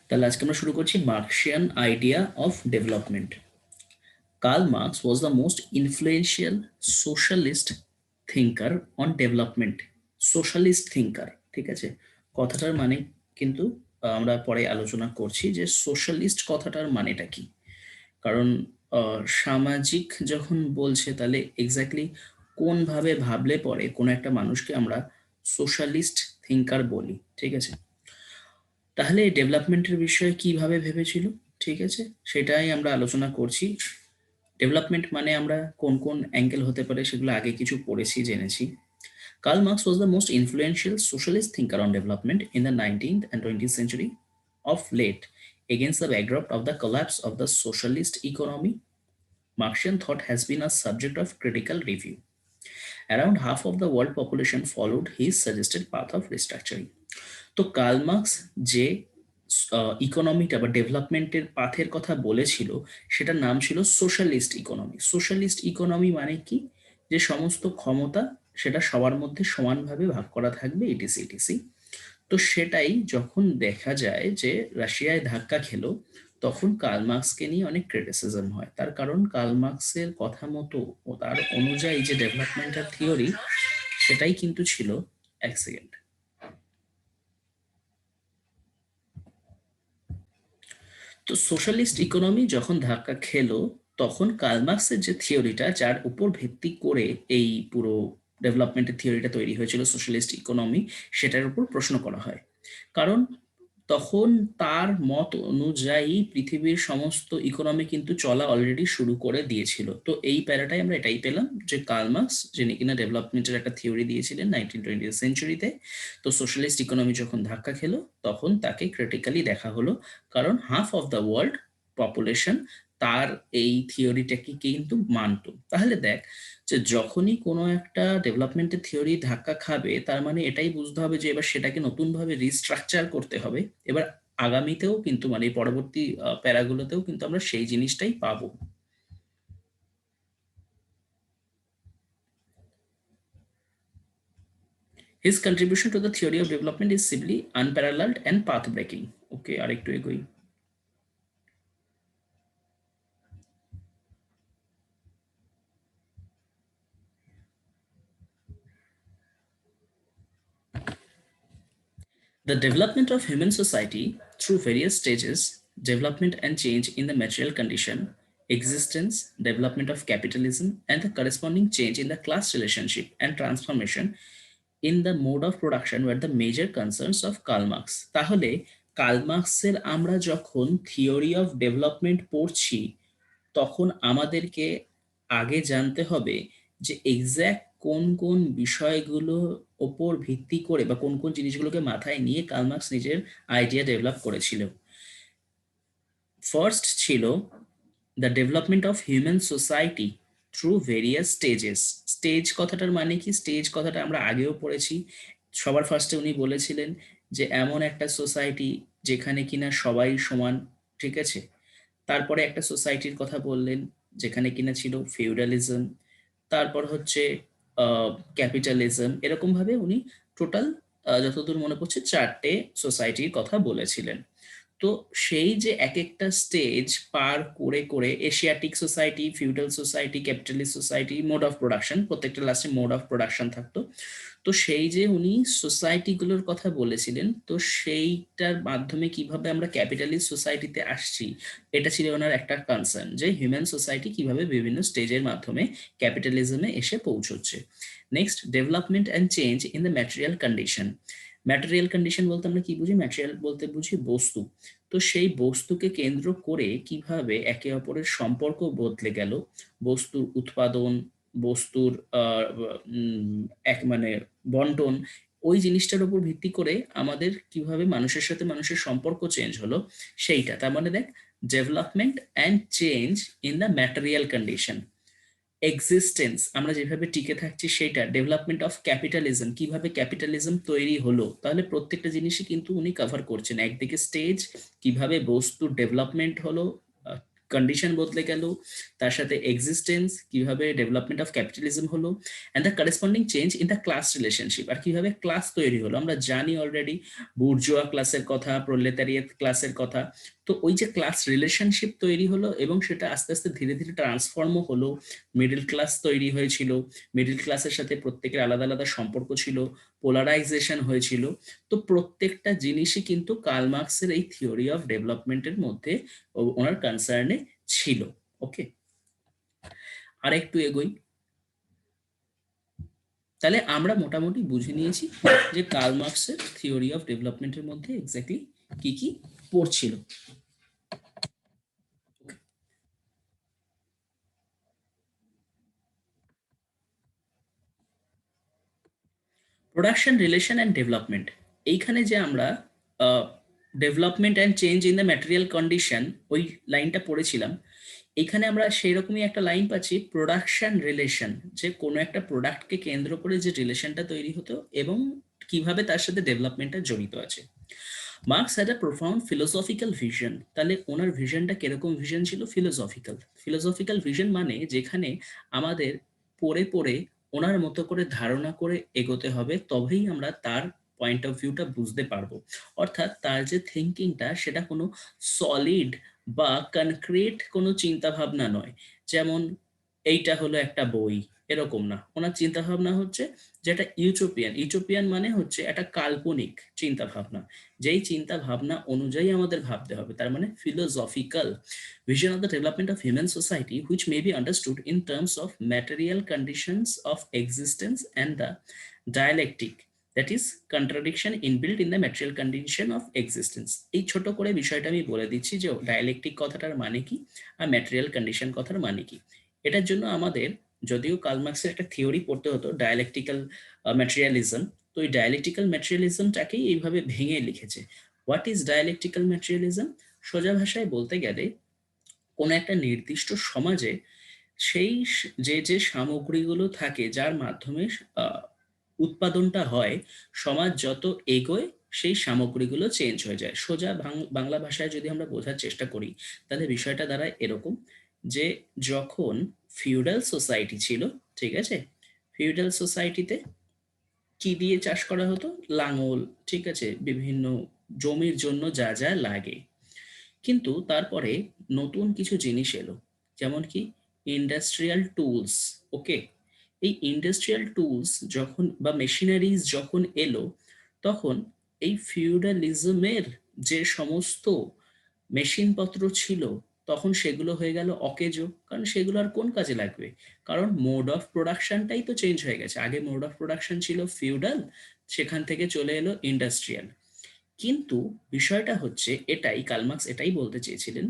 তাহলে আজকে আমরা শুরু করছি Marxian idea of development. Karl Marx was the most influential socialist thinker on development. Socialist thinker, ঠিক আছে। কথাটার মানে কিন্তু আমরা পরে আলোচনা করছি যে সোশ্যালিস্ট কথাটার মানেটা কি। কারণ সামাজিক যখন বলছে তাহলে এক্স্যাক্টলি কোনভাবে ভাবলে পরে কোনো একটা মানুষকে আমরা সোশ্যালিস্ট থিঙ্কার বলি, ঠিক আছে। তাহলে ডেভেলপমেন্টের বিষয়ে কিভাবে ভেবেছিল, ঠিক আছে, সেটাই আমরা আলোচনা করছি। ডেভেলপমেন্ট মানে আমরা কোন কোন অ্যাঙ্গেল হতে পারে সেগুলো আগে কিছু পড়েছি, জেনেছি। Karl Marx was the most influential socialist thinker on development in the 19th and 20th century. Of late, against the backdrop of the collapse of the socialist economy, Marxian thought has been a subject of critical review. Around half of the world population followed his suggested path of restructuring. তো Karl Marx যে ইকোনমিটা বা ডেভেলপমেন্টের পাথের কথা বলেছিল সেটার নাম ছিল সোশ্যালিস্ট ইকোনমি। সোশ্যালিস্ট ইকোনমি মানে কি, যে সমস্ত ক্ষমতা সেটা সবার মধ্যে সমানভাবে ভাগ করা থাকবে, ইটিসি ইটিসি। তো সেটাই যখন দেখা যায় যে রাশিয়ায় ধাক্কা খেলো, তখন কার্ল মার্কসকে নিয়ে অনেক ক্রিটিসিজম হয়। তার কারণ কার্ল মার্কসের কথা মতো ও তার অনুযায়ী যে ডেভেলপমেন্টের থিওরি সেটাই কিন্তু ছিল, এক সেকেন্ড। তো সোশ্যালিস্ট ইকোনমি যখন ধাক্কা খেলো, তখন কার্ল মার্কসের যে থিওরিটা, যার উপর ভিত্তি করে এই পুরো ডেভেলপমেন্টের থিওরিটা তৈরি হয়েছিল সোশ্যালিস্ট ইকোনমি, সেটার উপর প্রশ্ন করা হয়। কারণ তখন তার মত অনুযায়ী পৃথিবীর সমস্ত ইকোনমি কিন্তু চলা অলরেডি শুরু করে দিয়েছিল। তো এই প্যারাটাই আমরা এটাই পেলাম যে কার্ল মার্কস, যিনি কিনা ডেভেলপমেন্টের একটা থিওরি দিয়েছিলেন 1920 সেঞ্চুরিতে, তো সোশ্যালিস্ট ইকোনমি যখন ধাক্কা খেলো তখন তাকে ক্রিটিক্যালি দেখা হলো। কারণ half of the world population তার এই থিওরিটাকে কিন্তু মানতো। তাহলে দেখ, যে যখনই কোনো একটা ডেভেলপমেন্টের থিওরি ধাক্কা খাবে, তার মানে এটাই বুঝতে হবে যে এবার সেটাকে নতুনভাবে রিস্ট্রাকচার করতে হবে। এবার আগামীতেও কিন্তু মানে এই পরবর্তী প্যারাগুলোতেও কিন্তু আমরা সেই জিনিসটাই পাবো। His contribution to the theory of development is simply unparalleled and path breaking. ওকে, আরেকটু এগোই। The development of human society through various stages, development and change in the material condition, existence, development of capitalism, and the corresponding change in the class relationship and transformation in the mode of production were the major concerns of Karl Marx. তাহলে curl মার্কসের আমরা যখন theory of development পড়ছি, তখন আমাদেরকে আগে জানতে হবে যে এক্স্যাক্ট কোন কোন বিষয়গুলো ওপর ভিত্তি করে বা কোন কোন জিনিসগুলোকে মাথায় নিয়ে কার্ল মার্কস নিজের আইডিয়া ডেভেলপ করেছিল। ফার্স্ট ছিল the development of human society through various stages. Stage কথাটার মানে কি, স্টেজ কথাটা আমরা আগেও পড়েছি। সবার ফার্স্টে উনি বলেছিলেন যে এমন একটা সোসাইটি যেখানে কিনা সবাই সমান, ঠিক আছে। তারপরে একটা সোসাইটির কথা বললেন যেখানে কিনা ছিল ফিউডালিজম। তারপর হচ্ছে ক্যাপিটালিজম। এরকম ভাবে উনি টোটাল যতদূর মনে পড়ছে চারটে সোসাইটির কথা বলেছিলেন। তো সেই যে এক একটা স্টেজ পার করে করে Asiatic society, feudal society, capitalist society, mode of production, প্রত্যেকটা লাস্টে মোড অফ প্রোডাকশন থাকতো। তো সেই যে উনি সোসাইটিগুলোর কথা বলেছিলেন, তো সেইটার মাধ্যমে কিভাবে আমরা ক্যাপিটালিস্ট সোসাইটিতে আসছি, এটা ছিল ওনার একটা কনসার্ন, যে হিউম্যান সোসাইটি কিভাবে বিভিন্ন স্টেজের মাধ্যমে ক্যাপিটালিজমে এসে পৌঁছচ্ছে। Next, development and change in the material condition. Material condition বলতে আমরা কি বুঝি? ম্যাটেরিয়াল বলতে বুঝি বস্তু। তো সেই বস্তুকে কেন্দ্র করে কিভাবে একে অপরের সম্পর্ক বদলে গেল, বস্তুর উৎপাদন, বস্তুর এক মানে বন্টন, ওই জিনিসটার উপর ভিত্তি করে আমাদের কিভাবে মানুষের সাথে মানুষের সম্পর্ক চেঞ্জ হলো, সেইটা। তার মানে দেখ, development and change in the material condition. Existence, আমরা যেভাবে টিকে থাকছি সেইটা। ডেভেলপমেন্ট অফ ক্যাপিটালিজম, কিভাবে ক্যাপিটালিজম তৈরি হলো। তাহলে প্রত্যেকটা জিনিসই কিন্তু উনি কভার করছেন। একদিকে স্টেজ, কিভাবে বস্তুর ডেভেলপমেন্ট হলো, কন্ডিশন বদলে গেল, তার সাথে এক্সিস্টেন্স, কিভাবে ডেভেলপমেন্ট অফ ক্যাপিটালিজম হলো, and the corresponding change in the class relationship, আর কিভাবে ক্লাস তৈরি হলো। আমরা জানি অলরেডি বুর্জোয়া ক্লাসের কথা, প্রোলেতারিয়েট ক্লাসের কথা। তো ওই যে ক্লাস রিলেশনশিপ তৈরি হলো এবং সেটা আস্তে আস্তে ধীরে ধীরে ট্রান্সফর্মও হলো, মিডল ক্লাস তৈরি হয়েছিল, মিডল ক্লাসের সাথে প্রত্যেকের আলাদা আলাদা সম্পর্ক ছিল, পোলারাইজেশন হয়েছিল। তো প্রত্যেকটা জিনিসই কিন্তু কার্ল মার্কসের এই থিওরি অফ ডেভেলপমেন্টের মধ্যে ওনার কনসার্নে ছিল। ওকে, আর একটু এগোই। তাহলে আমরা মোটামুটি বুঝে নিয়েছি যে কার্ল মার্কসের থিওরি অফ ডেভেলপমেন্টের মধ্যে এক্স্যাক্টলি কি কি পড়ছিল। প্রোডাকশন, রিলেশন অ্যান্ড ডেভেলপমেন্ট, এইখানে যে আমরা development and change in the material condition ওই লাইনটা পড়েছিলাম, এখানে আমরা সেই রকমই একটা লাইন পাচ্ছি, প্রোডাকশন রিলেশন, যে কোনো একটা প্রোডাক্টকে কেন্দ্র করে যে রিলেশনটা তৈরি হতো এবং কিভাবে তার সাথে ডেভেলপমেন্টটা জড়িত আছে। Marks had a profound philosophical vision. তাহলে ওনার ভিশনটা কিরকম ভিশন ছিল? ফিলোসফিক্যাল। ফিলোসফিক্যাল ভিশন মানে যেখানে আমাদের পড়ে পড়ে ওনার মতো করে ধারণা করে এগোতে হবে, তবেই আমরা তার পয়েন্ট অফ ভিউটা বুঝতে পারবো। অর্থাৎ তার যে থিঙ্কিংটা সেটা কোনো সলিড বা কনক্রিট কোনো চিন্তা ভাবনা নয়, যেমন এইটা হলো একটা বই, এরকম না। ওনার চিন্তা ভাবনা হচ্ছে যেটা ইউটোপিয়ান। ইউটোপিয়ান মানে হচ্ছে একটা কাল্পনিক চিন্তা ভাবনা, যেই চিন্তা ভাবনা অনুযায়ী আমাদের ভাবতে হবে। তার মানে philosophical vision of the development of human society, which may be understood in terms of material conditions of existence and the dialectic, that is contradiction inbuilt in the material condition of existence. এই ছোট করে বিষয়টা আমি বলে দিচ্ছি যে dialectic কথাটার মানে কি আর ম্যাটেরিয়াল কন্ডিশন কথার মানে কি। এটার জন্য আমাদের যদিও কার্ল মার্কসের একটা থিওরি পড়তে হতো, ডায়ালেকটিক্যাল ম্যাটেরিয়ালিজম, তো এই ডায়ালেকটিক্যাল ম্যাটেরিয়ালিজমটাকেই এইভাবে ভেঙে লিখেছে। What is dialectical materialism? সোজা ভাষায় বলতে গেলে কোনো একটা নির্দিষ্ট সমাজে সেই যে যে সামগ্রীগুলো থাকে যার মাধ্যমে আহ, উৎপাদনটা হয়, সমাজ যত এগোয় সেই সামগ্রীগুলো চেঞ্জ হয়ে যায়। সোজা বাংলা ভাষায় যদি আমরা বোঝার চেষ্টা করি, তাহলে বিষয়টা দাঁড়ায় এরকম যে যখন ফিউডাল সোসাইটি ছিল, ঠিক আছে, ফিউডাল সোসাইটিতে কি দিয়ে চাষ করা হতো? লাঙল, ঠিক আছে, বিভিন্ন জমির জন্য যা যা লাগে। কিন্তু তারপরে নতুন কিছু জিনিস এলো, যেমন কি ইন্ডাস্ট্রিয়াল টুলস। ওকে, এই ইন্ডাস্ট্রিয়াল টুলস যখন বা মেশিনারিজ যখন এলো, তখন এই ফিউডালিজমের যে সমস্ত মেশিনপত্র ছিল তখন সেগুলো হয়ে গেল অকেজো, কারণ সেগুলো আর কোন কাজে লাগবে? কারণ মোড অফ প্রোডাকশনটাই তো চেঞ্জ হয়ে গেছে। আগে মোড অফ প্রোডাকশন ছিল ফিউডাল, সেখান থেকে চলে এলো ইন্ডাস্ট্রিয়াল। কিন্তু বিষয়টা হচ্ছে এটাই, কার্ল মার্কস এটাই বলতে চেয়েছিলেন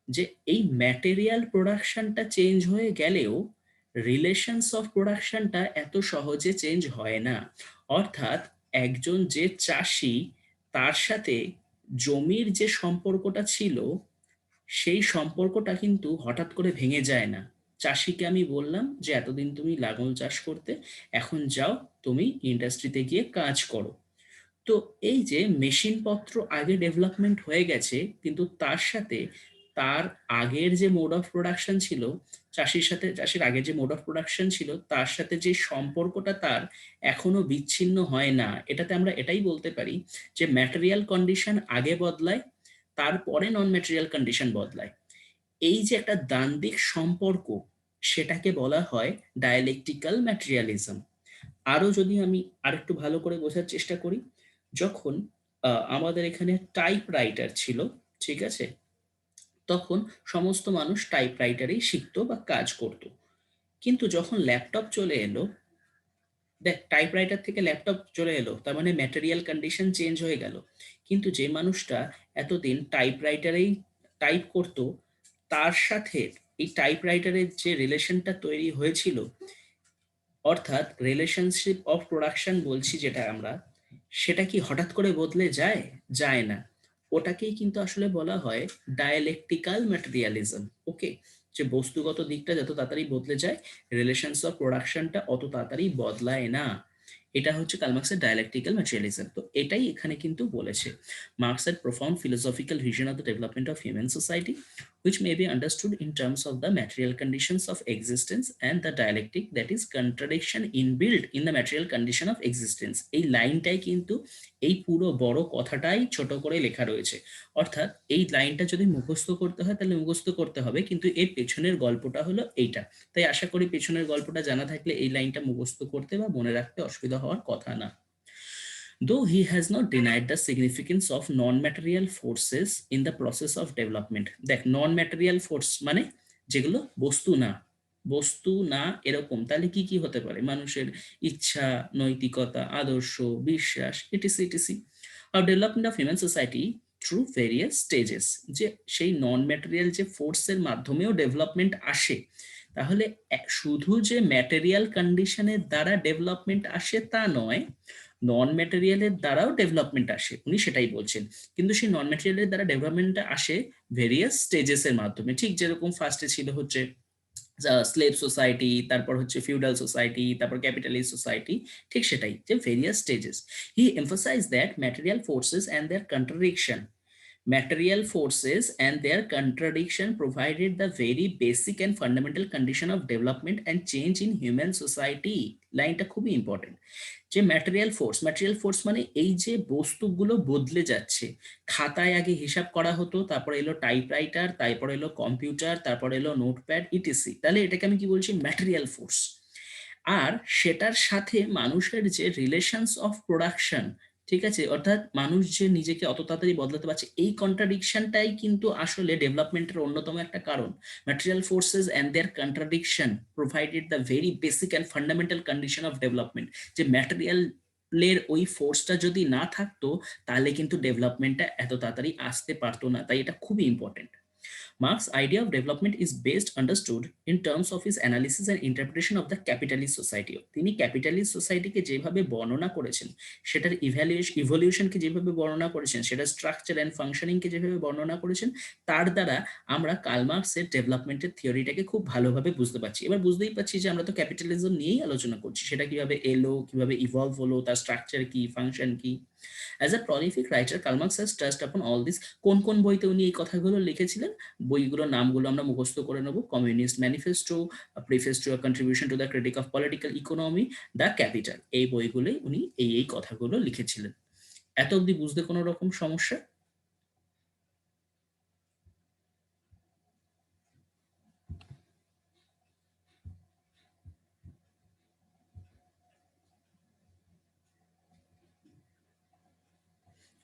যে এই ম্যাটেরিয়াল প্রোডাকশনটা চেঞ্জ হয়ে গেলেও রিলেশনস অফ প্রোডাকশনটা এত সহজে চেঞ্জ হয় না। অর্থাৎ একজন যে চাষি, তার সাথে জমির যে সম্পর্কটা ছিল সেই সম্পর্কটা কিন্তু হঠাৎ করে ভেঙে যায় না। চাষিকে আমি বললাম যে এতদিন তুমি লাঙল চাষ করতে, এখন যাও তুমি ইন্ডাস্ট্রিতে গিয়ে কাজ করো। তো এই যে মেশিনপত্র আগে ডেভেলপমেন্ট হয়ে গেছে, কিন্তু তার সাথে তার আগের যে মোড অফ প্রোডাকশন ছিল, চাষির সাথে চাষির আগের যে মোড অফ প্রোডাকশন ছিল তার সাথে যে সম্পর্কটা তার এখনো বিচ্ছিন্ন হয় না। এটাতে আমরা এটাই বলতে পারি যে ম্যাটেরিয়াল কন্ডিশন আগে বদলায়, তারপরে নন ম্যাটেরিয়াল কন্ডিশন বদলায়। এই যে একটা দ্বান্দ্বিক সম্পর্ক, সেটাকে বলা হয় ডায়ালেকটিক্যাল ম্যাটেরিয়ালিজম। আরো যদি আমি আরেকটু ভালো করে বোঝার চেষ্টা করি, যখন আমাদের এখানে টাইপ রাইটার ছিল, ঠিক আছে, তখন সমস্ত মানুষ টাইপ রাইটারেই শিখতো বা কাজ করত। কিন্তু যখন ল্যাপটপ চলে এলো, দেখ টাইপ রাইটার থেকে ল্যাপটপ চলে এলো, তার মানে ম্যাটেরিয়াল কন্ডিশন চেঞ্জ হয়ে গেল। কিন্তু যে মানুষটা এতদিন টাইপ রাইটারেই টাইপ করতো, তার সাথে এই টাইপ রাইটারের যে রিলেশনটা তৈরি হয়েছিল, অর্থাৎ রিলেশনশিপ অফ প্রোডাকশন বলছি যেটা আমরা, সেটা কি হঠাৎ করে বদলে যায়? যায় না। ওটাকেই কিন্তু আসলে বলা হয় ডায়ালেকটিক্যাল ম্যাটেরিয়ালিজম। ওকে, যে বস্তুগত দিকটা যত তাড়াতাড়ি বদলে যায়, রিলেশনস অফ প্রোডাকশনটা অত তাড়াতাড়ি বদলায় না। এটা হচ্ছে কার্ল মার্কসের ডায়ালেকটিক্যাল ম্যাটেরিয়ালিজম। তো এটাই এখানে কিন্তু বলেছে, marks had profound philosophical vision of the development of human society, which may be understood in terms of the material conditions of existence and the dialectic, that is contradiction inbuilt in the material condition of existence. এই লাইনটাই কিন্তু এই পুরো বড় কথাটাই ছোট করে লেখা রয়েছে। অর্থাৎ এই লাইনটা যদি মুখস্থ করতে হয় তাহলে মুখস্থ করতে হবে, কিন্তু এর পেছনের গল্পটা হলো এইটা। তাই আশা করি পেছনের গল্পটা জানা থাকলে এই লাইনটা মুখস্থ করতে বা মনে রাখতে অসুবিধা হওয়ার কথা না। Though he has not denied the significance of non-material forces in the process of development. দেখ, নন ম্যাটেরিয়াল ফোর্স মানে যেগুলো বস্তু না, বস্তু না এরকম, তাহলে কি কি হতে পারে? মানুষের ইচ্ছা, নৈতিকতা, আদর্শ, বিশ্বাস, ইটিসি ইটিসি। আর development of human society through various stages, যে সেই নন ম্যাটেরিয়াল যে ফোর্সের মাধ্যমেও ডেভেলপমেন্ট আসে। তাহলে শুধু যে ম্যাটেরিয়াল কন্ডিশনের দ্বারা ডেভেলপমেন্ট আসে তা নয়, নন ম্যাটেরিয়ালের দ্বারাও ডেভেলপমেন্ট আসে, উনি সেটাই বলছেন। কিন্তু সেই নন ম্যাটেরিয়ালের দ্বারা ডেভেলপমেন্টটা আসে ভেরিয়াস স্টেজেস এর মাধ্যমে। ঠিক যেরকম ফার্স্টে ছিল হচ্ছে স্লেভ সোসাইটি, তারপর হচ্ছে ফিউডাল সোসাইটি, তারপর ক্যাপিটালিস্ট সোসাইটি, ঠিক সেটাই যে various stages. He emphasize that material forces and their contradiction, material forces and their contradiction provided the very basic and fundamental condition of development and change in human society. লাইনটা খুবই important. যে material force মানে এই যে বস্তুগুলো বদলে যাচ্ছে। খাতায় আগে হিসাব করা হতো, তারপরে এলো টাইপরাইটার, তারপরে এলো কম্পিউটার, তারপরে এলো নোটপ্যাড, ইটিসি। তাহলে এটাকে আমি কি বলছি? Material force. আর সেটার সাথে মানুষের যে রিলেশনস অফ প্রোডাকশন, ঠিক আছে, অর্থাৎ মানুষ যে নিজেকে অত তাড়াতাড়ি বদলাতে পারছে, এই কন্ট্রাডিকশনটাই কিন্তু আসলে ডেভেলপমেন্টের অন্যতম একটা কারণ। Material forces and their contradiction provided the very basic and fundamental condition of development. যে ম্যাটেরিয়াল এর ওই ফোর্সটা যদি না থাকতো তাহলে কিন্তু ডেভেলপমেন্টটা এত তাড়াতাড়ি আসতে পারতো না। তাই এটা খুবই important. Marx's idea of development is best understood in terms of his analysis and interpretation of the capitalist society. তিনি ক্যাপিটালিস্ট সোসাইটিকে যেভাবে বর্ণনা করেছেন, সেটার ইভলিউশনকে যেভাবে বর্ণনা করেছেন, সেটার স্ট্রাকচার অ্যান্ড ফাংশনিংকে যেভাবে বর্ণনা করেছেন, তার দ্বারা আমরা কার্ল মার্কসের ডেভেলপমেন্টের থিওরিটাকে খুব ভালোভাবে বুঝতে পারছি। এবার বুঝতেই পারছি যে আমরা তো ক্যাপিটালিজম নিয়েই আলোচনা করছি, সেটা কিভাবে এলো, কিভাবে ইভলভ হলো, তার স্ট্রাকচার কি, ফাংশন কি। As a prolific writer, Karl Marx has touched আপন অল দিস। কোন কোন বইতে উনি এই কথাগুলো লিখেছিলেন? বইগুলোর নামগুলো আমরা মুখস্থ করে নেব। Communist manifesto, preface to a contribution to the critic of political economy, the capital. এই বইগুলোই উনি এই কথাগুলো লিখেছিলেন। এত অবধি বুঝতে কোনো রকম সমস্যা?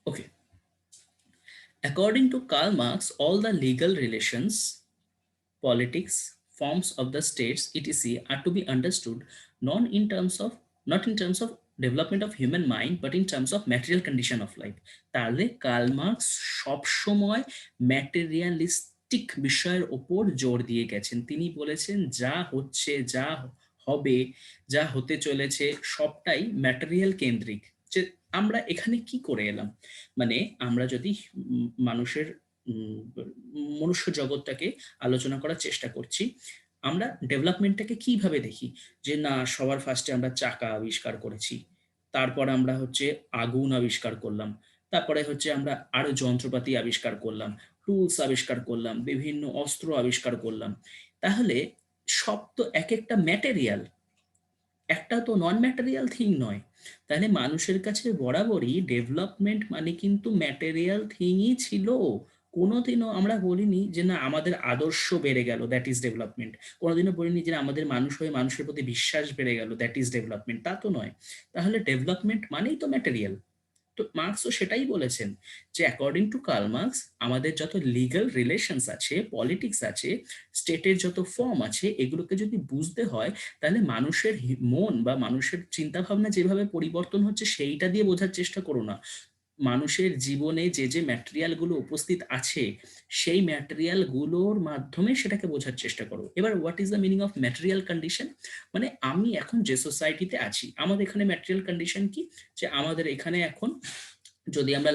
Okay. According to Karl Marx, all the legal relations, politics, forms of the states, etc., are to be understood not in terms of development of human mind, but in terms of material condition of life. তাহলে Karl Marx সবসময় materialistic বিষয়ের ওপর জোর দিয়ে গেছেন। তিনি বলেছেন যা হচ্ছে, যা হবে, যা হতে চলেছে, সবটাই ম্যাটেরিয়াল কেন্দ্রিক। যে আমরা এখানে কি করে এলাম, মানে আমরা যদি মানুষের মনুষ্য জগৎটাকে আলোচনা করার চেষ্টা করছি, আমরা ডেভেলপমেন্টটাকে কিভাবে দেখি? যে না, সবার ফার্স্টে আমরা চাকা আবিষ্কার করেছি, তারপর আমরা হচ্ছে আগুন আবিষ্কার করলাম, তারপরে হচ্ছে আমরা আরো যন্ত্রপাতি আবিষ্কার করলাম, টুলস আবিষ্কার করলাম, বিভিন্ন অস্ত্র আবিষ্কার করলাম। তাহলে সব তো এক একটা ম্যাটেরিয়াল, একটা তো নন ম্যাটেরিয়াল থিং নয়। তাহলে মানুষের কাছে বরাবরই ডেভেলপমেন্ট মানে কিন্তু ম্যাটেরিয়াল থিংই ছিল। কোনোদিনও আমরা বলিনি যে না আমাদের আদর্শ বেড়ে গেল, দ্যাট ইজ ডেভেলপমেন্ট। কোনোদিনও বলিনি যে আমাদের মানুষ হয়ে মানুষের প্রতি বিশ্বাস বেড়ে গেল, দ্যাট ইজ ডেভেলপমেন্ট। তা তো নয়। তাহলে ডেভেলপমেন্ট মানেই তো ম্যাটেরিয়াল। তো মার্কসও সেটাই বলেছেন যে অ্যাকর্ডিং টু কার্ল মার্কস আমাদের যত লিগ্যাল রিলেশনস আছে, পলিটিক্স আছে, স্টেটের যত ফর্ম আছে, এগুলোকে যদি বুঝতে হয় তাহলে মানুষের মন বা মানুষের চিন্তা ভাবনা যেভাবে পরিবর্তন হচ্ছে সেইটা দিয়ে বোঝার চেষ্টা করো না। মানুষের জীবনে যে যে ম্যাটেরিয়াল গুলো উপস্থিত আছে সেই ম্যাটেরিয়াল গুলোর মাধ্যমে সেটাকে বোঝার চেষ্টা করো। এবার what is the meaning of material condition? মানে আমি এখন যে সোসাইটিতে আছি, আমাদের এখানে ম্যাটেরিয়াল কন্ডিশন কি? যে আমাদের এখানে এখন যদি আমরা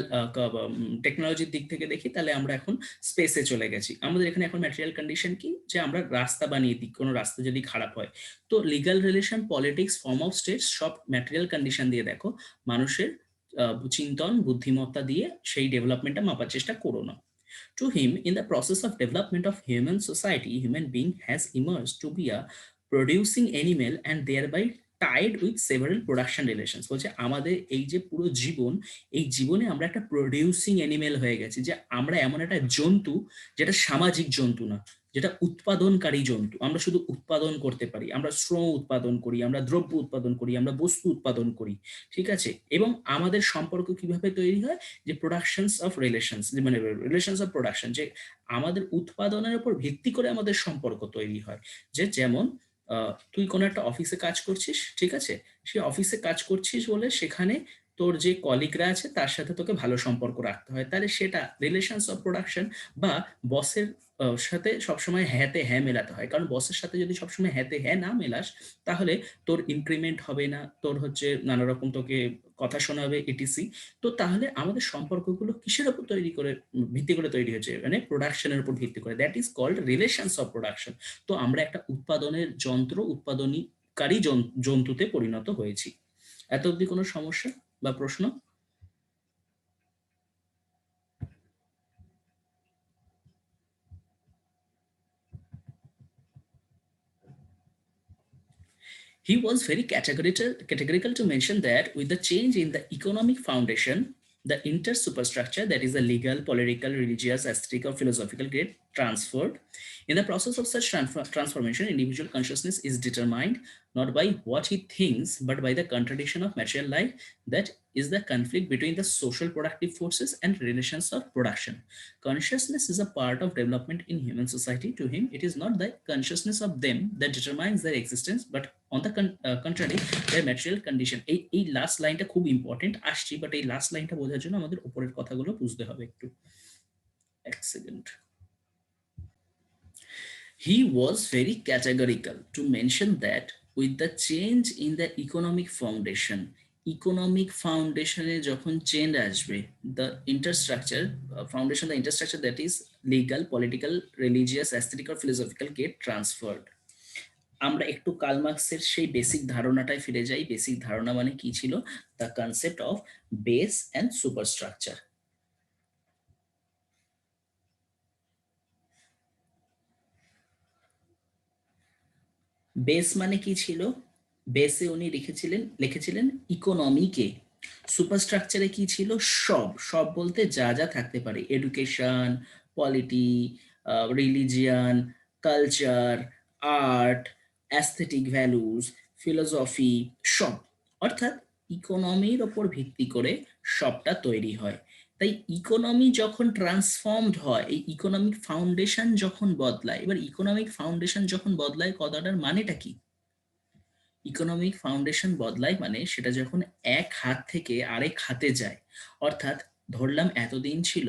টেকনোলজির দিক থেকে দেখি তাহলে আমরা এখন স্পেসে চলে গেছি। আমাদের এখানে এখন ম্যাটেরিয়াল কন্ডিশন কি? যে আমরা রাস্তা বানিয়ে দিই, কোনো রাস্তা যদি খারাপ হয়। তো legal relation, politics, form of states সব ম্যাটেরিয়াল কন্ডিশন দিয়ে দেখো। মানুষের চিন্তন বুদ্ধিমত্তা দিয়ে সেই ডেভেলপমেন্টটা মাপার চেষ্টা করো না। To him, in the process of development of human society, human being has emerged to be a producing animal and thereby tied with several production relations। বলছে আমাদের এই যে পুরো জীবন, এই জীবনে আমরা একটা প্রডিউসিং অ্যানিমেল হয়ে গেছি, যে আমরা এমন একটা জন্তু যেটা সামাজিক জন্তু না, যেটা উৎপাদনকারী জন্তু। আমরা শুধু উৎপাদন করতে পারি, আমরা শ্রম উৎপাদন করি, আমরা দ্রব্য উৎপাদন করি, আমরা বস্তু উৎপাদন করি, ঠিক আছে। এবং আমাদের সম্পর্ক কিভাবে তৈরি হয়, যে প্রোডাকশনস অফ রিলেশনস, মানে রিলেশনস অফ প্রোডাকশন, যে আমাদের উৎপাদনের উপর ভিত্তি করে আমাদের সম্পর্ক তৈরি হয়। যে যেমন তুই কোনো একটা অফিসে কাজ করছিস, ঠিক আছে, সেই অফিসে কাজ করছিস বলে সেখানে তোর যে কলিগরা আছে তার সাথে তোকে ভালো সম্পর্ক রাখতে হয়, তাহলে সেটা রিলেশনস অফ প্রোডাকশন। বা বসের সাথে সবসময় হ্যাঁতে হ্যাঁ মেলাতে হয়, কারণ বসের সাথে যদি সবসময় হ্যাঁতে হ্যাঁ না মেলাস, তাহলে তোর ইনক্রিমেন্ট হবে না, তোর হচ্ছে নানা রকম তোকে কথা শোনাবে ইটিসি। তো তাহলে আমাদের সম্পর্কগুলো কিসের উপর তৈরি করে, ভিত্তি করে তৈরি হয়েছে, মানে প্রোডাকশনের উপর ভিত্তি করে, that is called relations of production. তো আমরা একটা উৎপাদনের যন্ত্র, উৎপাদনীকারী জন্তুতে পরিণত হয়েছি। এত অবধি কোনো সমস্যা বা প্রশ্ন? He was very categorical to mention that with the change in the economic foundation, the intersuperstructure, that is the legal, political, religious, aesthetic, or philosophical grade, transferred. In the process of such transformation, individual consciousness is determined not by what he thinks, but by the contradiction of material life, that is the conflict between the social productive forces and relations of production. Consciousness is a part of development in human society. To him, it is not the consciousness of them that determines their existence, but on the contrary, their material condition। এই last লাইনটা খুব important, আসছি, but এই last লাইনটা বোঝার জন্য আমাদের উপরের কথাগুলো বুঝতে হবে একটু। এক second. He was very categorical to mention that with the change in the economic foundation, economic ফাউন্ডেশনে যখন চেঞ্জ আসবে, the interstructure foundation, the interstructure that is legal, political, religious, aesthetic or philosophical get transferred. আমরা একটু curl মার্কসের সেই basic ধারণাটায় ফিরে যাই। Basic ধারণা মানে কি ছিল? The concept of base and superstructure. Base মানে কি ছিল? বেসে উনি লিখেছিলেন ইকোনমিকে। সুপারস্ট্রাকচারে কি ছিল? সব, সব বলতে যা যা থাকতে পারে, education, polity, religion, culture, art, aesthetic values, philosophy, সব। অর্থাৎ ইকোনমির ওপর ভিত্তি করে সবটা তৈরি হয়। তাই ইকোনমি যখন ট্রান্সফর্মড হয়, এই ইকোনমিক ফাউন্ডেশন যখন বদলায়, এবার ইকোনমিক ফাউন্ডেশন যখন বদলায়, কথাটার মানেটা কি? ইকোনমিক ফাউন্ডেশন বদলায় মানে সেটা যখন এক হাত থেকে আরেক হাতে যায়। অর্থাৎ ধরলাম এতদিন ছিল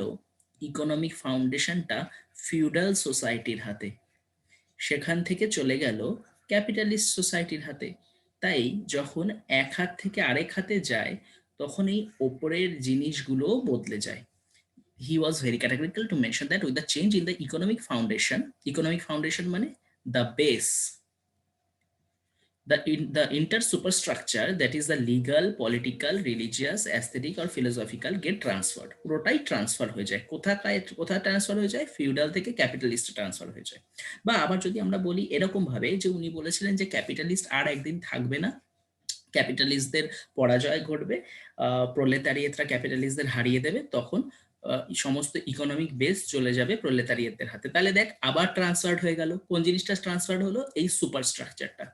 ইকোনমিক ফাউন্ডেশনটা ফিউডাল সোসাইটির হাতে, সেখান থেকে চলে গেল ক্যাপিটালিস্ট সোসাইটির হাতে। তাই যখন এক হাত থেকে আরেক হাতে যায়, তখন এই ওপরের জিনিসগুলো বদলে যায়। He was very categorical to mention that with the change in the economic foundation মানে the base, the intersuperstructure, that is the legal, political, religious, aesthetic or philosophical get transferred, পুরোটাই ট্রান্সফার হয়ে যায়। কোথায় ট্রান্সফার হয়ে যায়? Feudal থেকে ক্যাপিটালিস্টে transfer হয়ে যায়। বা আবার যদি আমরা বলি এরকম ভাবে, যে উনি বলেছিলেন যে ক্যাপিটালিস্ট আর একদিন থাকবে না, ক্যাপিটালিস্টদের পরাজয় ঘটবে, প্রলেতারিয়েতরা ক্যাপিটালিস্টদের হারিয়ে দেবে, তখন সমস্ত ইকোনমিক বেস চলে যাবে প্রলেতারিয়েতদের হাতে। তাহলে দেখ আবার ট্রান্সফার্ড হয়ে গেল। কোন জিনিসটা ট্রান্সফার্ড হলো? এই সুপার স্ট্রাকচারটা।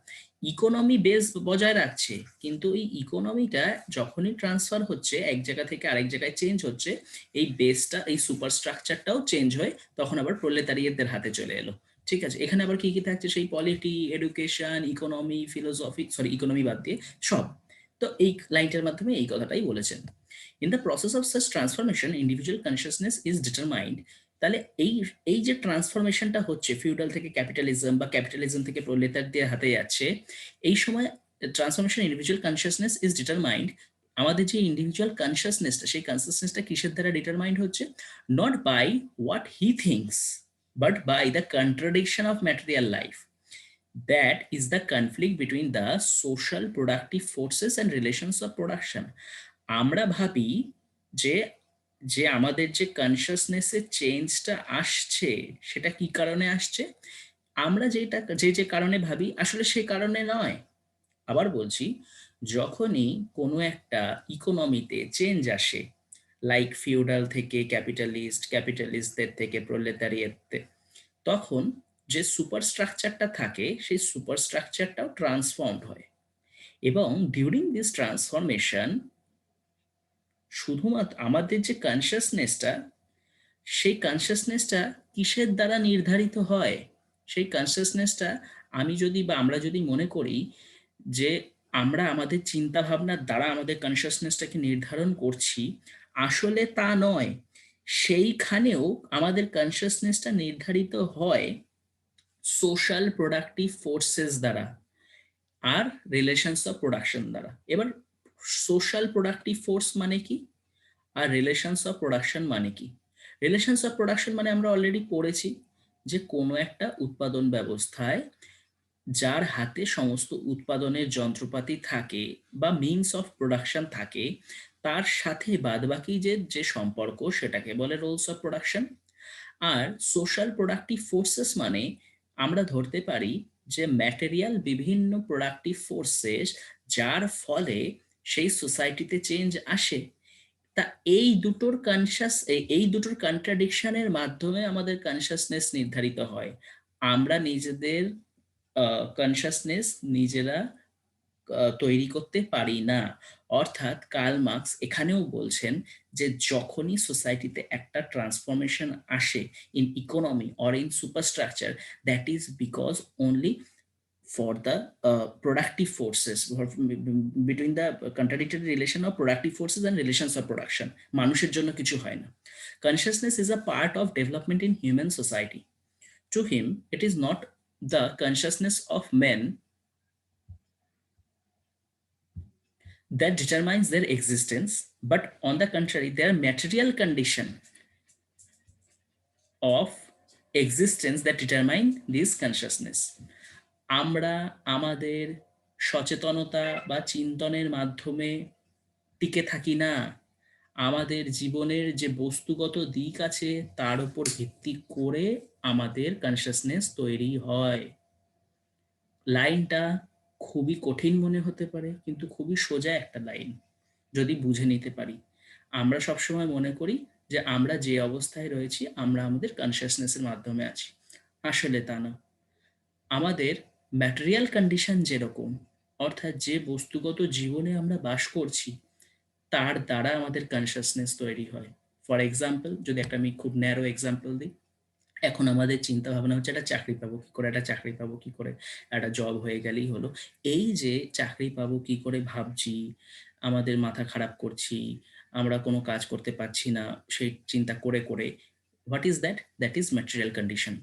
ইকোনমি বেস বজায় রাখছে, কিন্তু এই ইকোনমিটা যখনই ট্রান্সফার হচ্ছে, এক জায়গা থেকে আরেক জায়গায় চেঞ্জ হচ্ছে, এই বেসটা, এই সুপার স্ট্রাকচারটাও চেঞ্জ হয়ে তখন আবার প্রলেতারিয়েতদের হাতে চলে এলো। ঠিক আছে, এখানে আবার কি কি থাকছে? সেই polity, education, economy, philosophy, sorry economy বাদ দিয়ে সব। তো এই লাইনটার মাধ্যমে এই কথাটাই বলেছেন। In the process of such transformation, individual consciousness is determined. তাহলে এই যে ট্রান্সফরমেশনটা হচ্ছে, ফিউডাল থেকে ক্যাপিটালিজম বা ক্যাপিটালিজম থেকে প্রলেতারদের হাতে যাচ্ছে, এই সময় transformation individual consciousness is determined. আমাদের যে ইন্ডিভিজুয়াল কনসিয়াসনেসটা, সেই কনসিয়াসনেসটা কিসের দ্বারা ডিটারমাইন্ড হচ্ছে? Not by what he thinks, but by the contradiction of material life, that is the conflict between the social productive forces and relations of production। আমরা ভাবি যে যে আমাদের যে কনসিয়াসনেসের চেঞ্জটা আসছে সেটা কি কারণে আসছে, আমরা যেটা যে যে কারণে ভাবি আসলে সেই কারণে নয়। আবার বলছি, যখনই কোনো একটা ইকোনমিতে চেঞ্জ আসে, লাইক ফিউডাল থেকে ক্যাপিটালিস্ট, ক্যাপিটালিস্টদের থেকে প্রোলেতারিয়েতে, তখন যে সুপার স্ট্রাকচারটা থাকে সেই সুপার স্ট্রাকচারটাও ট্রান্সফর্মড হয়। এবং ডিউরিং দিস ট্রান্সফরমেশন শুধুমাত্র আমাদের যে কনসিয়াসনেসটা, সেই কনসিয়াসনেসটা কিসের দ্বারা নির্ধারিত হয়? সেই কনসিয়াসনেসটা আমি যদি বা আমরা যদি মনে করি যে আমরা আমাদের চিন্তা ভাবনার দ্বারা আমাদের কনসিয়াসনেসটাকে নির্ধারণ করছি, আসলে তা নয়। সেইখানেও আমাদের কনসিয়াসনেসটা নির্ধারিত হয় সোশ্যাল প্রোডাক্টিভ ফোর্সেস দ্বারা আর রিলেশনস অফ প্রোডাকশন দ্বারা। এবার সোশ্যাল প্রোডাক্টিভ ফোর্স মানে কি, আর রিলেশনস অফ প্রোডাকশন মানে কি? রিলেশনস অফ প্রোডাকশন মানে আমরা অলরেডি পড়েছি যে কোনো একটা উৎপাদন ব্যবস্থায় যার হাতে সমস্ত উৎপাদনের যন্ত্রপাতি থাকে বা মিনস অফ প্রোডাকশন থাকে, তার সাথে বাদবাকি যে যে সম্পর্ক সেটাকে বলে রোলস অফ প্রোডাকশন। আর সোশ্যাল প্রোডাক্টিভ ফোর্সেস মানে আমরা ধরতে পারি যে ম্যাটেরিয়াল বিভিন্ন প্রোডাক্টিভ ফোর্সেস, যার ফলে সেই সোসাইটিতে চেঞ্জ আসে। তা এই দুটোর কন্ট্রাডিকশনের মাধ্যমে আমাদের কনসাসনেস নির্ধারিত হয়। আমরা নিজেদের কনসাসনেস নিজেরা তৈরি করতে পারি না। অর্থাৎ কার্ল মার্কস এখানেও বলছেন যে যখনই সোসাইটিতে একটা ট্রান্সফরমেশন আসে in economy or in superstructure, that is because only for the productive forces, between the contradictory relation of productive forces and relations of production, মানুষের জন্য কিছু হয় না। Consciousness is a part of development in human society. To him, it is not the consciousness of men that determines their existence, but on the contrary, their material condition of existence that determine this consciousness. আমরা আমাদের সচেতনতা বা চিন্তনের মাধ্যমে টিকে থাকি না। আমাদের জীবনের যে বস্তুগত দিক আছে তার উপর ভিত্তি করে আমাদের কনসিয়াসনেস তৈরি হয়। লাইনটা খুবই কঠিন মনে হতে পারে, কিন্তু খুবই সোজা একটা লাইন যদি বুঝে নিতে পারি। আমরা সবসময় মনে করি যে আমরা যে অবস্থায় রয়েছি আমরা আমাদের কনসিয়াসনেসের মাধ্যমে আছি, আসলে তা না। আমাদের ম্যাটেরিয়াল কন্ডিশন যেরকম, অর্থাৎ যে বস্তুগত জীবনে আমরা বাস করছি তার দ্বারা আমাদের কনসিয়াসনেস তৈরি হয়। ফর এক্সাম্পল, যদি একটা আমি খুব ন্যারো এক্সাম্পল দিই, এখন আমাদের চিন্তা ভাবনা হচ্ছে একটা চাকরি পাবো কি করে, একটা চাকরি পাবো কি করে, একটা জব হয়ে গেলেই হলো। এই যে চাকরি পাবো কি করে ভাবছি, আমাদের মাথা খারাপ করছি, আমরা কোনো কাজ করতে পারছি না সেই চিন্তা করে করে, what is that? That is material condition.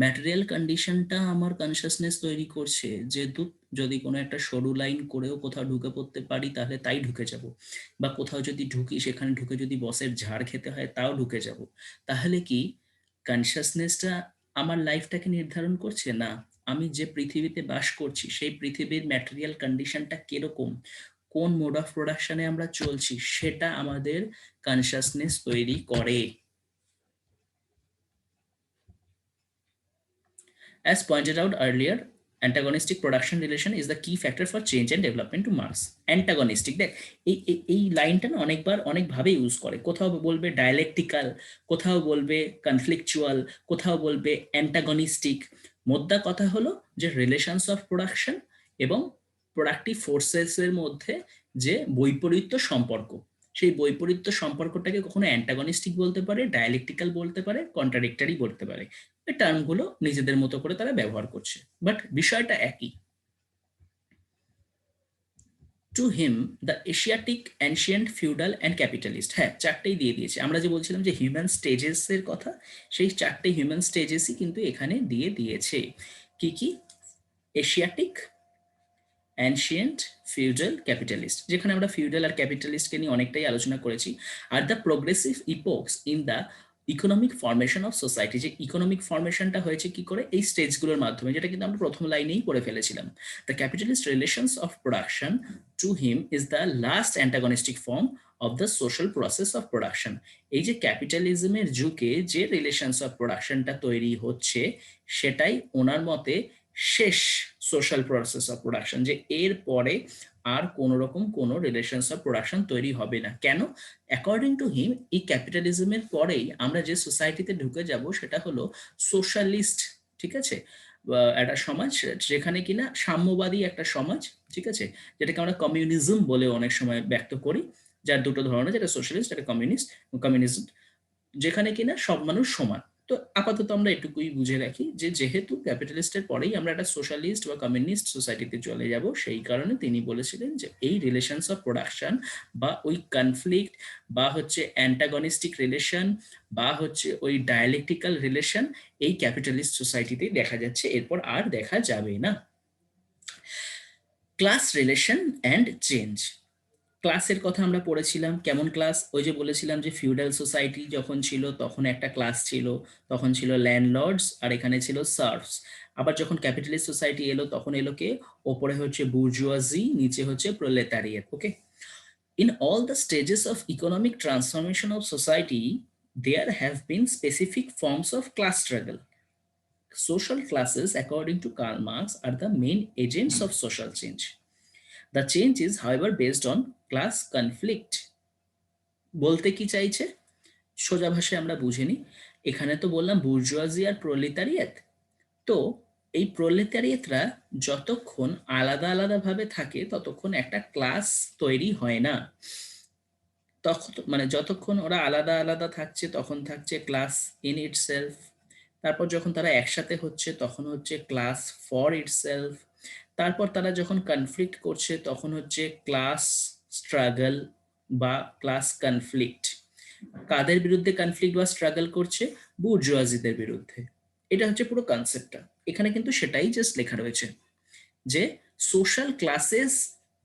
Material কন্ডিশনটা আমার কনসিয়াসনেস তৈরি করছে, যেহেতু যদি কোনো একটা সরু লাইন করেও কোথাও ঢুকে পড়তে পারি তাহলে তাই ঢুকে যাব, বা কোথাও যদি ঢুকি সেখানে ঢুকে যদি বসের ঝাড় খেতে হয় তাও ঢুকে যাব। তাহলে কি কনসিয়াসনেসটা আমার লাইফটাকে নির্ধারণ করছে? না। আমি যে পৃথিবীতে বাস করছি সেই পৃথিবীর ম্যাটেরিয়াল কন্ডিশনটা কিরকম, কোন মোড অফ প্রোডাকশনে আমরা চলছি, সেটা আমাদের কনসিয়াসনেস তৈরি করে। As pointed out earlier, antagonistic production relation is the key factor for change and development to Marx. Antagonistic, দেখ এই লাইনটা না অনেকবার অনেকভাবে ইউজ করে। কোথাও বলবে ডায়ালেকটিক্যাল, কোথাও বলবে কনফ্লিকচুয়াল, কোথাও বলবে অ্যান্টাগনিস্টিক। মোদ্দা কথা হলো যে রিলেশনস অফ প্রোডাকশন এবং প্রোডাক্টিভ ফোর্সেসের মধ্যে যে বৈপরীত্য সম্পর্ক, সেই বৈপরীত্য সম্পর্কটাকে কখনো অ্যান্টাগনিস্টিক বলতে পারে, ডায়ালেকটিক্যাল বলতে পারে, কন্ট্রাডিক্টরি বলতে পারে। এই টার্মগুলো নিজেদের মতো করে তারা ব্যবহার করছে, বাট বিষয়টা একই। To him the Asiatic, ancient, feudal and capitalist, হ্যাঁ চারটেই দিয়ে দিয়েছে। আমরা যে বলছিলাম যে হিউম্যান স্টেজেসের কথা, সেই চারটে হিউম্যান স্টেজেসই কিন্তু এখানে দিয়ে দিয়েছে। কি কি? এশিয়াটিক, অ্যানশিয়েন্ট, ফিউডাল, ক্যাপিটালিস্ট, যেখানে আমরা ফিউডাল আর ক্যাপিটালিস্টকে নিয়ে অনেকটাই আলোচনা করেছি। আর the progressive epochs in the economic formation of society, যে ইকোনমিক ফরমেশনটা হয়েছে কি করে, এই স্টেজগুলোর মাধ্যমে, যেটা কিন্তু আমরা প্রথম লাইনেই পড়ে ফেলেছিলাম। The capitalist relations of production to him is the last antagonistic form of the social process of production. এই যে ক্যাপিটালিজমের যুগে যে রিলেশনস অফ প্রোডাকশনটা তৈরি হচ্ছে, সেটাই ওনার মতে শেষ সোশ্যাল প্রসেস অফ প্রোডাকশন, যে এর পরে আর কোনো রকম কোনো রিলেশনস অফ প্রোডাকশন তৈরি হবে না। কেন? অ্যাকর্ডিং টু হিম, এই ক্যাপিটালিজমের পরেই আমরা যে সোসাইটিতে ঢুকে যাব সেটা হলো সোশ্যালিস্ট, ঠিক আছে, একটা সমাজ যেখানে কিনা সাম্যবাদী একটা সমাজ, ঠিক আছে, যেটাকে আমরা কমিউনিজম বলে অনেক সময় ব্যক্ত করি, যার দুটো ধরনের, যেটা সোশ্যালিস্ট, যেটা কমিউনিজম, যেখানে কিনা সব মানুষ সমান। তো আপাতত আমরা এটুকুই বুঝে রাখি যে যেহেতু ক্যাপিটালিস্টের পরেই আমরা একটা সোশ্যালিস্ট বা কমিউনিস্ট সোসাইটিতে চলে যাব, সেই কারণে তিনি বলেছিলেন যে এই রিলেশনস অফ প্রোডাকশন বা ওই কনফ্লিক্ট বা হচ্ছে অ্যান্টাগনিস্টিক রিলেশন বা হচ্ছে ওই ডায়ালেকটিক্যাল রিলেশন এই ক্যাপিটালিস্ট সোসাইটিতেই দেখা যাচ্ছে, এরপর আর দেখা যাবে না। Class relation and change. ক্লাসের কথা আমরা পড়েছিলাম। কেমন ক্লাস? ওই যে বলেছিলাম যে ফিউডাল সোসাইটি যখন ছিল তখন একটা ক্লাস ছিল, তখন ছিল ল্যান্ডলর্ডস আর এখানে ছিল সার্ভস। আবার যখন ক্যাপিটালিস্ট সোসাইটি এলো তখন এলো কে? ওপরে হচ্ছে বুর্জুয়াজি, নিচে হচ্ছে proletariat. Okay, in all the stages of economic transformation of society there have been specific forms of class struggle. Social classes, according to Karl Marx, are the main agents of social change. The change is, however, based on class conflict. বলতে কি চাইছে সোজা ভাষায় আমরা বুঝে নিই। এখানে তো বললাম বুর্জুয়াজি আর প্রোলেতারিয়েত। তো এই প্রোলেতারিয়েতরা যতক্ষণ আলাদা আলাদা ভাবে থাকে ততক্ষণ একটা ক্লাস তৈরি হয় না। তখন মানে যতক্ষণ ওরা আলাদা আলাদা থাকছে তখন থাকছে ক্লাস ইন ইটসেলফ। তারপর যখন তারা একসাথে হচ্ছে তখন হচ্ছে ক্লাস ফর ইটসেলফ। তারপর তারা যখন কনফ্লিক্ট করছে তখন হচ্ছে ক্লাস স্ট্রাগল বা ক্লাস কনফ্লিক্ট। কাদের বিরুদ্ধে কনফ্লিক্ট বা স্ট্রাগল করছে? বুর্জুয়াজিদের বিরুদ্ধে। এটা হচ্ছে পুরো কনসেপ্টটা। এখানে কিন্তু সেটাই জাস্ট লেখা রয়েছে যে social classes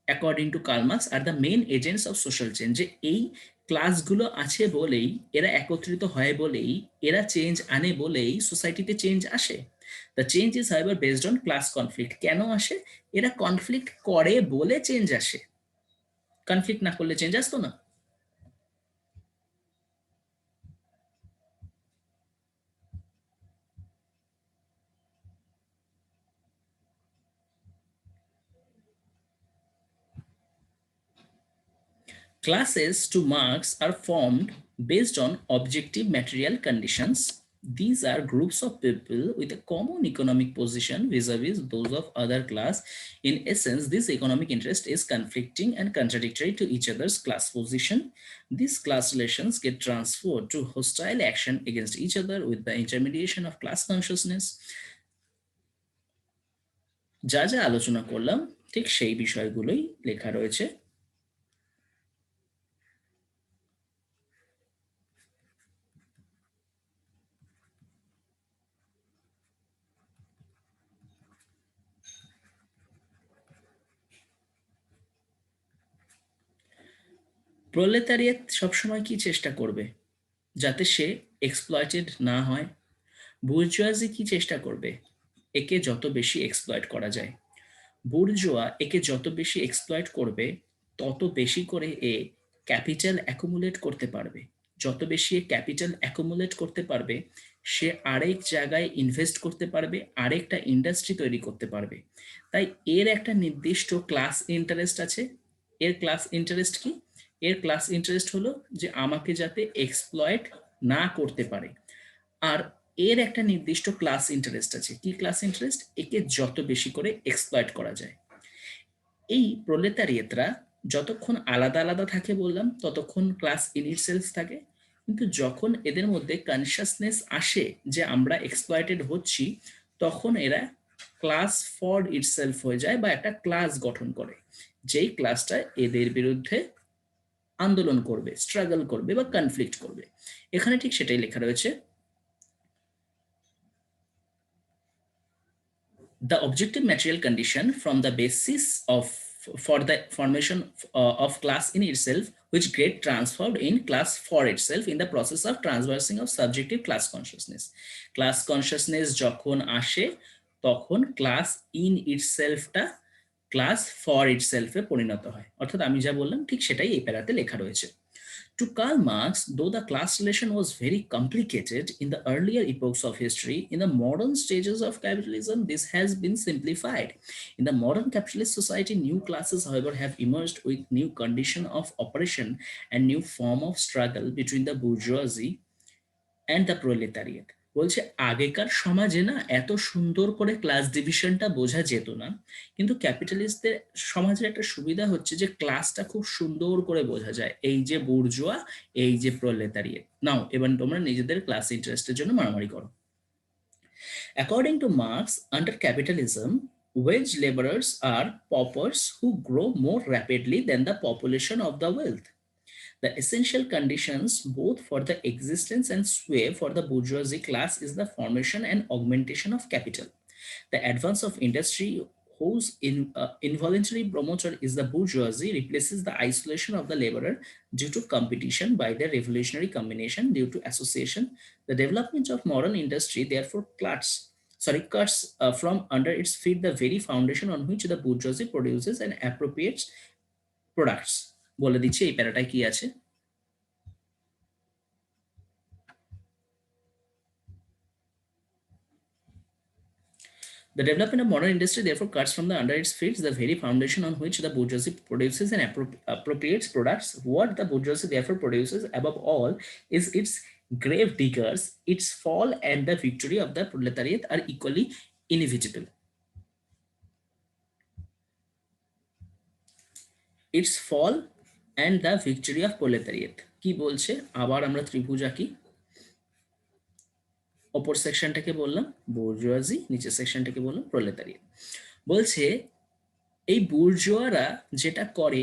according to Karl Marx are the main agents of social change, যে এই ক্লাসগুলো আছে বলেই, এরা একত্রিত হয় বলেই, এরা চেঞ্জ আনে বলেই সোসাইটিতে চেঞ্জ আসে। The change is however based on class conflict. কেন আসে? এরা কনফ্লিক্ট করে বলে চেঞ্জ আসে। কনফ্লিক্ট না করলে চেঞ্জ আসতো না। Classes, to Marx, are formed based on objective material conditions. These are groups of people with a common economic position vis-a-vis those of other class. In essence, this economic interest is conflicting and contradictory to each other's class position. These class relations get transferred to hostile action against each other with the intermediation of class consciousness. যা যা আলোচনা করলাম ঠিক সেই বিষয়গুলোই লেখা রয়েছে। প্রলেতারিয়েট সবসময় কি চেষ্টা করবে? যাতে সে এক্সপ্লয়েটেড না হয়। বুর্জোয়াজি কি চেষ্টা করবে? একে যত বেশি এক্সপ্লয়েট করা যায়। বুর্জোয়া একে যত বেশি এক্সপ্লয়েট করবে তত বেশি করে এ ক্যাপিটাল অ্যাকুমুলেট করতে পারবে। যত বেশি এ ক্যাপিটাল অ্যাকুমুলেট করতে পারবে সে আরেক জায়গায় ইনভেস্ট করতে পারবে, আরেকটা ইন্ডাস্ট্রি তৈরি করতে পারবে। তাই এর একটা নির্দিষ্ট ক্লাস ইন্টারেস্ট আছে। এর ক্লাস ইন্টারেস্ট কি? এর ক্লাস ইন্টারেস্ট হলো যে আমাকে যাতে এক্সপ্লয়েট না করতে পারে। আর এর একটা নির্দিষ্ট ক্লাস ইন্টারেস্ট আছে। কি ক্লাস ইন্টারেস্ট? একে যত বেশি করে এক্সপ্লয়েট করা যায়। এই প্রলেতারিয়েতরা যতক্ষণ আলাদা আলাদা থাকে বললাম ততক্ষণ ক্লাস ইন ইটসেলফ থাকে, কিন্তু যখন এদের মধ্যে কনসিয়াসনেস আসে যে আমরা এক্সপ্লয়েটেড হচ্ছি তখন এরা ক্লাস ফর ইটসেলফ হয়ে যায় বা একটা ক্লাস গঠন করে, যেই ক্লাসটা এদের বিরুদ্ধে আন্দোলন করবে, স্ট্রাগল করবে বা কনফ্লিক্ট করবে। এখানে ঠিক সেটাই লেখা রয়েছে। The objective material condition from the basis of for the formation of class in itself, which get transformed in class for itself in the process of transversing of subjective class consciousness. Class consciousness যখন আসে তখন class in ইটসেলফটা class for ইটসেলফে পরিণত হয়, অর্থাৎ আমি যা বললাম ঠিক সেটাই এই প্যারাতে লেখা রয়েছে। To Karl Marx, though the class relation was very complicated in the earlier epochs of history, in the modern stages of capitalism, this has been simplified. In the modern capitalist society, new classes, however, have emerged with new condition of operation and new form of struggle between the bourgeoisie and the proletariat. বলছে আগেকার সমাজে না এত সুন্দর করে class ডিভিশনটা বোঝা যেত না, কিন্তু ক্যাপিটালিস্টদের সমাজের একটা সুবিধা হচ্ছে যে ক্লাসটা খুব সুন্দর করে বোঝা যায়, এই যে বুর্জোয়া, এই যে প্রোলেতারিয়েট। নাও এবার তোমরা নিজেদের ক্লাস ইন্টারেস্টের জন্য মারামারি করো। According to Marx, under capitalism, wage laborers are paupers who grow more rapidly than the population of the wealth. The essential conditions both for the existence and sway for the bourgeoisie class is the formation and augmentation of capital. The advance of industry, whose involuntary promoter is the bourgeoisie, replaces the isolation of the laborer due to competition by the revolutionary combination due to association. The development of modern industry therefore cuts from under its feet the very foundation on which the bourgeoisie produces and appropriates products. বলে দিচ্ছি এই প্যারাটায় কি আছে। The development of modern industry therefore cuts from the under its feet the very foundation on which the bourgeoisie produces and appropriates products. What the bourgeoisie therefore produces above all is its grave diggers. Its fall and the victory of the proletariat are equally inevitable. Its fall and the victory of proletariat কি বলছে, আবার আমরা ত্রিভুজ আঁকি। অপর সেকশনটাকে বললাম বুর্জোয়াজি, নিচের সেকশনটাকে বললাম প্রোলেতারিয়েট। বলছে এই বুর্জোয়ারা যেটা করে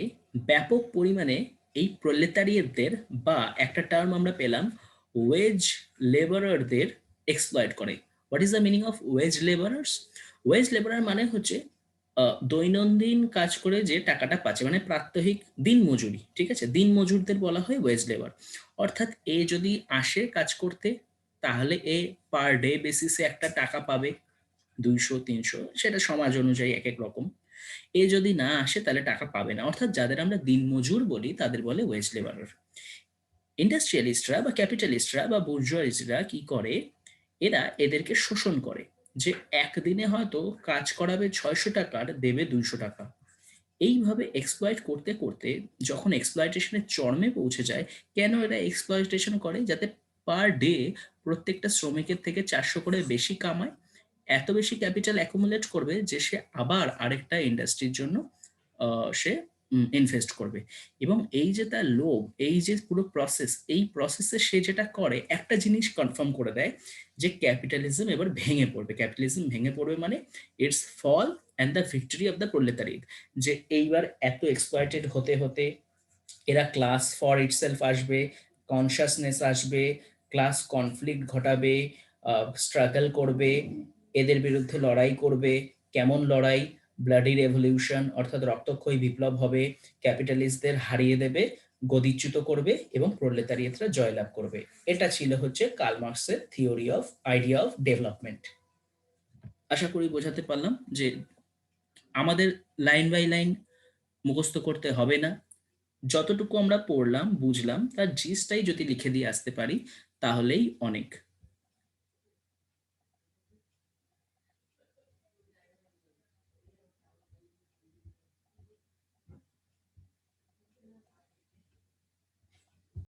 ব্যাপক পরিমাণে এই প্রোলেতারিয়েটদের বা একটা টার্ম আমরা পেলাম ওয়েজ লেবারারদের এক্সপ্লয়েট করে। What is the meaning of wage labourers? Wage labourer মানে হচ্ছে দৈনন্দিন কাজ করে যে টাকাটা পাচ্ছে, মানে প্রাত্যহিক দিন মজুরি, ঠিক আছে, দিন মজুরদের বলা হয় ওয়েজ লেবার। অর্থাৎ এ যদি আসে কাজ করতে তাহলে এ পার ডে বেসিসে একটা টাকা পাবে, 200-300, সেটা সমাজ অনুযায়ী এক এক রকম। এ যদি না আসে তাহলে টাকা পাবে না, অর্থাৎ যাদের আমরা দিনমজুর বলি তাদের বলে ওয়েজ লেবারার। ইন্ডাস্ট্রিয়ালিস্টরা বা ক্যাপিটালিস্টরা বা বুর্জোয়াইজরা কি করে, এরা এদেরকে শোষণ করে, যে একদিনে হয়তো কাজ করাবে 600 টাকার, দেবে 200 টাকা। এইভাবে এক্সপ্লয়েট করতে করতে যখন এক্সপ্লয়টেশনের চরমে পৌঁছে যায়, কেন এরা এক্সপ্লয়টেশন করে? যাতে পার ডে প্রত্যেকটা শ্রমিকের থেকে 400 করে বেশি কামায়, এত বেশি ক্যাপিটাল অ্যাকুমুলেট করবে যে সে আবার আরেকটা ইন্ডাস্ট্রির জন্য সে ইনভেস্ট করবে। এবং এই যে তার লোভ, এই যে পুরো প্রসেস, এই প্রসেসে সে যেটা করে একটা জিনিস কনফার্ম করে দেয় যে ক্যাপিটালিজম এবার ভেঙে পড়বে। ক্যাপিটালিজম ভেঙে পড়বে মানে its fall and the victory of the proletariat. যে এইবার এত এক্সপ্লয়েটেড হতে হতে এরা ক্লাস ফর ইটসেলফ আসবে, কনসাসনেস আসবে, ক্লাস কনফ্লিক্ট ঘটাবে, স্ট্রাগল করবে, এদের বিরুদ্ধে লড়াই করবে। কেমন লড়াই? ব্লাডি রেভলিউশন, অর্থাৎ রক্তক্ষয়ী বিপ্লব হবে, ক্যাপিটালিস্টদের হারিয়ে দেবে, গদিচ্যুত করবে এবং প্রোলেতারিয়েটরা জয়লাভ করবে। এটা ছিল হচ্ছে কার্ল মার্কসের theory of idea of development. আশা করি বোঝাতে পারলাম যে আমাদের লাইন বাই লাইন মুখস্থ করতে হবে না, যতটুকু আমরা পড়লাম বুঝলাম তার জিসটাই যদি লিখে দিয়ে আসতে পারি তাহলেই অনেক।